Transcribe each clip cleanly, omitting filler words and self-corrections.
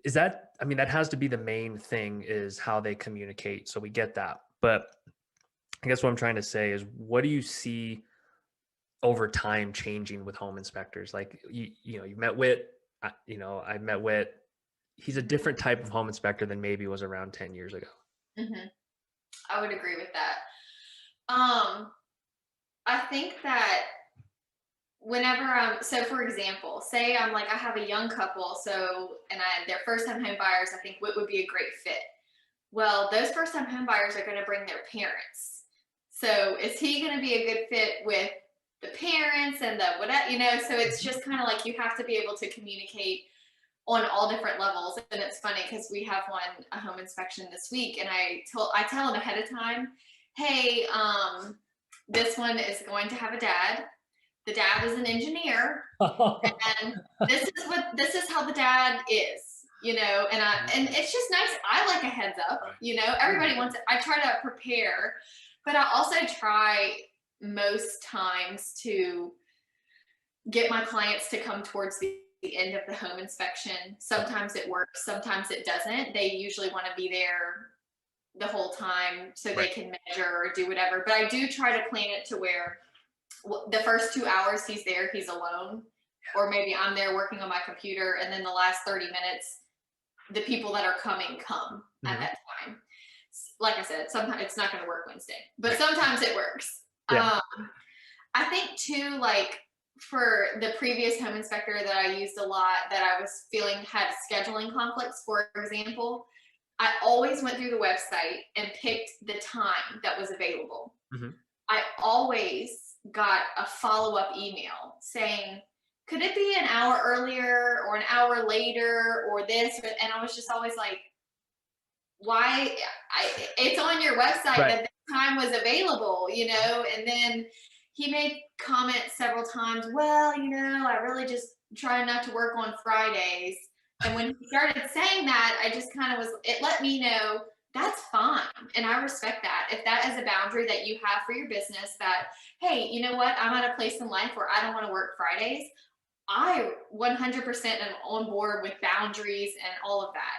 is that, I mean, that has to be the main thing, is how they communicate. So we get that. But I guess what I'm trying to say is, what do you see over time changing with home inspectors? Like, you met Whit, I met Whit. He's a different type of home inspector than maybe was around 10 years ago. Hmm. I would agree with that. Um, I think that whenever so for example, say I'm like, I have a young couple, so, and they're first time home buyers, I think what would be a great fit. Well, those first time home buyers are going to bring their parents. So is he going to be a good fit with the parents and the whatever, so it's Mhm. just kind of like you have to be able to communicate on all different levels. And it's funny because we have a home inspection this week, and I tell them ahead of time, hey, this one is going to have a dad. The dad is an engineer, and this is how the dad is, and it's just nice. I like a heads up, everybody wants it. I try to prepare, but I also try most times to get my clients to come towards the end of the home inspection. Sometimes it works, sometimes it doesn't. They usually want to be there the whole time so they Right. can measure or do whatever. But I do try to plan it to where the first 2 hours he's there, he's alone. Or maybe I'm there working on my computer, and then the last 30 minutes, the people that are coming come at Hmm. that time. Like I said, sometimes it's not going to work Wednesday, but Right. sometimes it works. Yeah. I think too, like for the previous home inspector that I used a lot, that I was feeling had scheduling conflicts, for example, I always went through the website and picked the time that was available. Hmm. I always got a follow-up email saying, could it be an hour earlier or an hour later or this? And I was just always like, why? It's on your website Right. that this time was available, And then he made comments several times, well, I really just try not to work on Fridays. And when he started saying that, I just kind of it let me know that's fine. And I respect that. If that is a boundary that you have for your business, that, hey, you know what? I'm at a place in life where I don't want to work Fridays. I 100% am on board with boundaries and all of that.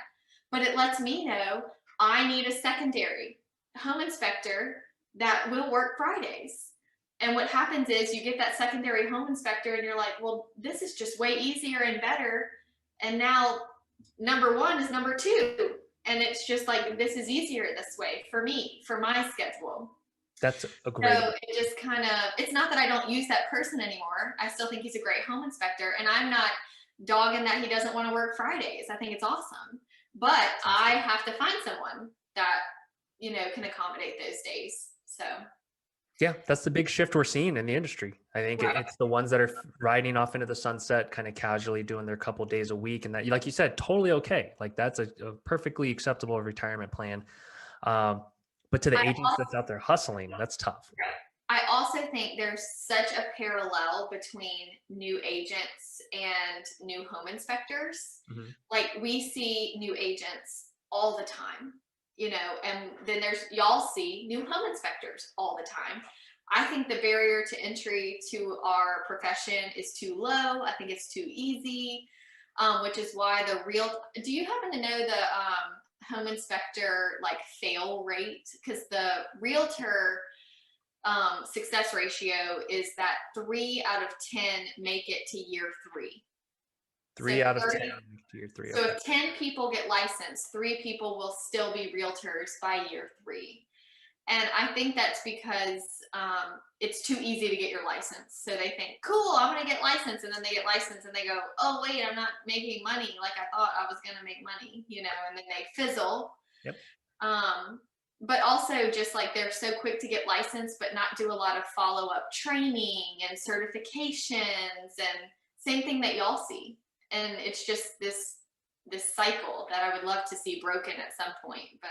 But it lets me know I need a secondary home inspector that will work Fridays. And what happens is you get that secondary home inspector and you're like, well, this is just way easier and better. And now number one is number two. And it's just like, this is easier this way for me, for my schedule. That's a So great. it just kind of, it's not that I don't use that person anymore. I still think he's a great home inspector, and I'm not dogging that he doesn't want to work Fridays. I think it's awesome. But I have to find someone that, can accommodate those days. So, Yeah, that's the big shift we're seeing in the industry. I think right. it's the ones that are riding off into the sunset, kind of casually doing their couple days a week, and that, like you said, totally okay. Like that's a perfectly acceptable retirement plan. Um, but to the I agents also, that's out there hustling, that's tough. I also think there's such a parallel between new agents and new home inspectors. Hmm. Like we see new agents all the time, and then y'all see new home inspectors all the time. I think the barrier to entry to our profession is too low. I think it's too easy, which is why do you happen to know the home inspector like fail rate? Because the realtor success ratio is that 3 out of 10 make it to year three. So Three out of 10 30, to year three. so Okay. if 10 people get licensed, 3 people will still be realtors by year three. And I think that's because it's too easy to get your license. So they think, cool, I'm going to get licensed. And then they get licensed and they go, oh, wait, I'm not making money like I thought I was going to make money, and then they fizzle. Yep. Um, but also just like they're so quick to get licensed, but not do a lot of follow up training and certifications, and same thing that y'all see. And it's just this cycle that I would love to see broken at some point. But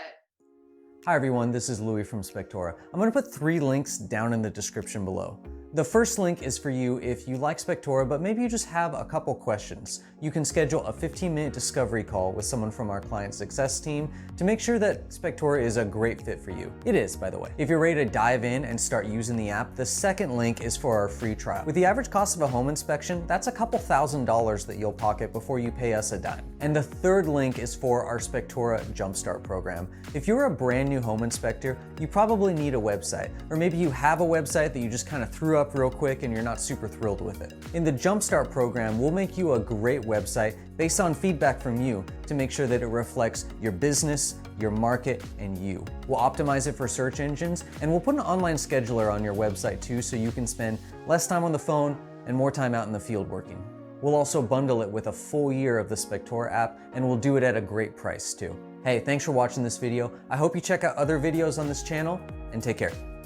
Hi everyone, this is Louis from Spectora. I'm going to put 3 links down in the description below. The first link is for you if you like Spectora, but maybe you just have a couple questions. You can schedule a 15-minute discovery call with someone from our client success team to make sure that Spectora is a great fit for you. It is, by the way. If you're ready to dive in and start using the app, the second link is for our free trial. With the average cost of a home inspection, that's a couple $1,000s that you'll pocket before you pay us a dime. And the third link is for our Spectora Jumpstart program. If you're a brand new home inspector, you probably need a website, or maybe you have a website that you just kind of threw up real quick and you're not super thrilled with it. In the Jumpstart program, we'll make you a great website based on feedback from you to make sure that it reflects your business, your market, and you. We'll optimize it for search engines, and we'll put an online scheduler on your website too, so you can spend less time on the phone and more time out in the field working. We'll also bundle it with a full year of the Spectora app, and we'll do it at a great price too. Hey, thanks for watching this video. I hope you check out other videos on this channel, and take care.